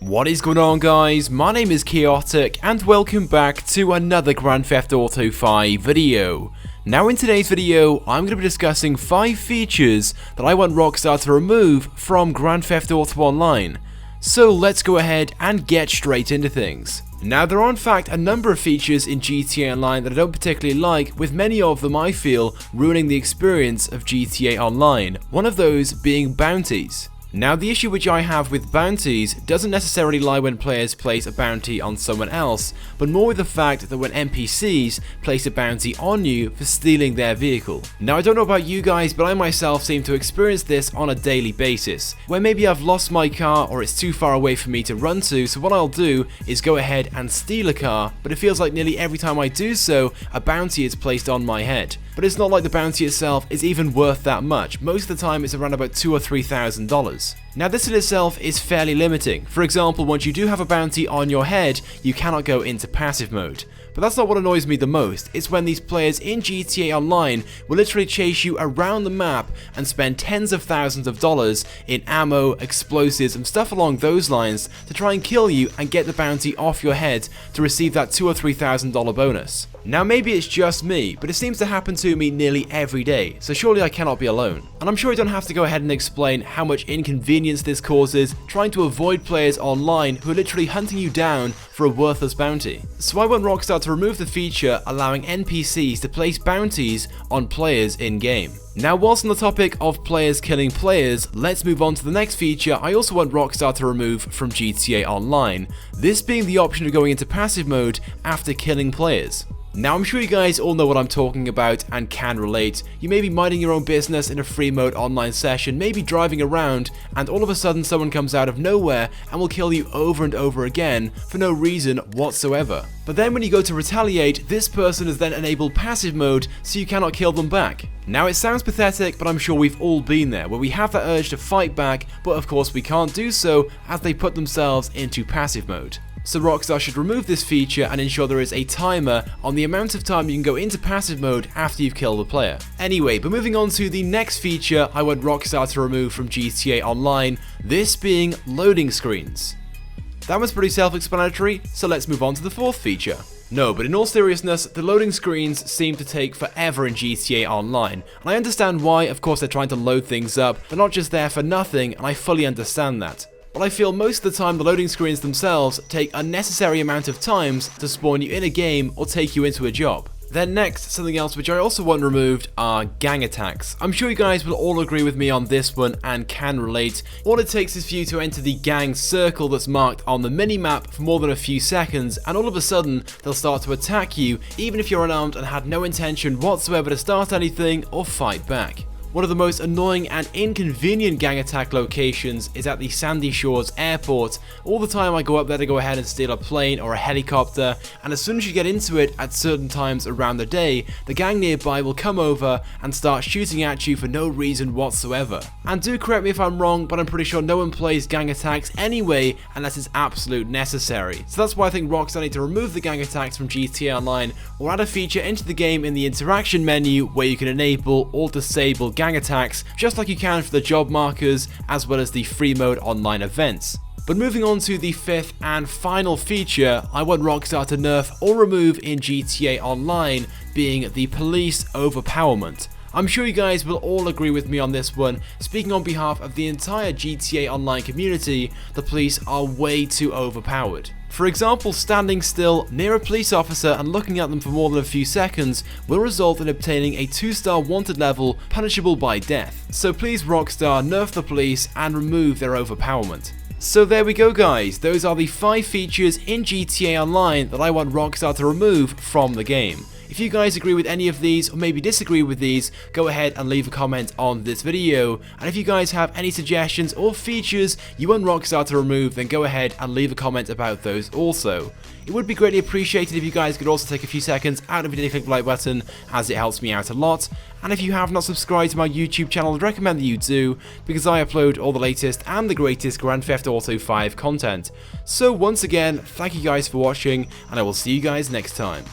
What is going on, guys? My name is Chaotic and welcome back to another Grand Theft Auto 5 video. Now in today's video, I'm going to be discussing 5 features that I want Rockstar to remove from Grand Theft Auto Online. So let's go ahead and get straight into things. Now there are in fact a number of features in GTA Online that I don't particularly like, with many of them I feel ruining the experience of GTA Online, one of those being bounties. Now the issue which I have with bounties doesn't necessarily lie when players place a bounty on someone else, but more with the fact that when NPCs place a bounty on you for stealing their vehicle. Now I don't know about you guys, but I myself seem to experience this on a daily basis, where maybe I've lost my car or it's too far away for me to run to, so what I'll do is go ahead and steal a car, but it feels like nearly every time I do so, a bounty is placed on my head. But it's not like the bounty itself is even worth that much. Most of the time it's around about $2,000 or $3,000. Now this in itself is fairly limiting. For example, once you do have a bounty on your head, you cannot go into passive mode. But that's not what annoys me the most. It's when these players in GTA Online will literally chase you around the map and spend tens of thousands of dollars in ammo, explosives and stuff along those lines to try and kill you and get the bounty off your head to receive that $2,000 or $3,000 bonus. Now maybe it's just me, but it seems to happen to me nearly every day, so surely I cannot be alone. And I'm sure I don't have to go ahead and explain how much inconvenience this causes trying to avoid players online who are literally hunting you down for a worthless bounty. So I want Rockstar to remove the feature allowing NPCs to place bounties on players in-game. Now whilst on the topic of players killing players, let's move on to the next feature I also want Rockstar to remove from GTA Online, this being the option of going into passive mode after killing players. Now I'm sure you guys all know what I'm talking about and can relate. You may be minding your own business in a free mode online session, maybe driving around, and all of a sudden someone comes out of nowhere and will kill you over and over again for no reason whatsoever. But then when you go to retaliate, this person has then enabled passive mode so you cannot kill them back. Now it sounds pathetic, but I'm sure we've all been there, where we have that urge to fight back, but of course we can't do so as they put themselves into passive mode. So Rockstar should remove this feature and ensure there is a timer on the amount of time you can go into passive mode after you've killed the player. Anyway, but moving on to the next feature I want Rockstar to remove from GTA Online, this being loading screens. That was pretty self-explanatory, so let's move on to the fourth feature. No, but in all seriousness, the loading screens seem to take forever in GTA Online, and I understand why. Of course they're trying to load things up, they're not just there for nothing, and I fully understand that. But I feel most of the time the loading screens themselves take unnecessary amount of times to spawn you in a game or take you into a job. Then next, something else which I also want removed are gang attacks. I'm sure you guys will all agree with me on this one and can relate. All it takes is for you to enter the gang circle that's marked on the minimap for more than a few seconds, and all of a sudden they'll start to attack you even if you're unarmed and had no intention whatsoever to start anything or fight back. One of the most annoying and inconvenient gang attack locations is at the Sandy Shores Airport. All the time I go up there to go ahead and steal a plane or a helicopter, and as soon as you get into it at certain times around the day, the gang nearby will come over and start shooting at you for no reason whatsoever. And do correct me if I'm wrong, but I'm pretty sure no one plays gang attacks anyway unless it's absolute necessary. So that's why I think Rockstar need to remove the gang attacks from GTA Online, or add a feature into the game in the interaction menu where you can enable or disable gang attacks, just like you can for the job markers as well as the free mode online events. But moving on to the fifth and final feature I want Rockstar to nerf or remove in GTA Online, being the police overpowerment. I'm sure you guys will all agree with me on this one. Speaking on behalf of the entire GTA Online community, the police are way too overpowered. For example, standing still near a police officer and looking at them for more than a few seconds will result in obtaining a 2-star wanted level punishable by death. So please Rockstar, nerf the police and remove their overpowerment. So there we go guys, those are the 5 features in GTA Online that I want Rockstar to remove from the game. If you guys agree with any of these or maybe disagree with these, go ahead and leave a comment on this video. And if you guys have any suggestions or features you want Rockstar to remove, then go ahead and leave a comment about those also. It would be greatly appreciated if you guys could also take a few seconds out of the video, click the like button, as it helps me out a lot. And if you have not subscribed to my YouTube channel, I'd recommend that you do, because I upload all the latest and the greatest Grand Theft Auto 5 content. So once again, thank you guys for watching, and I will see you guys next time.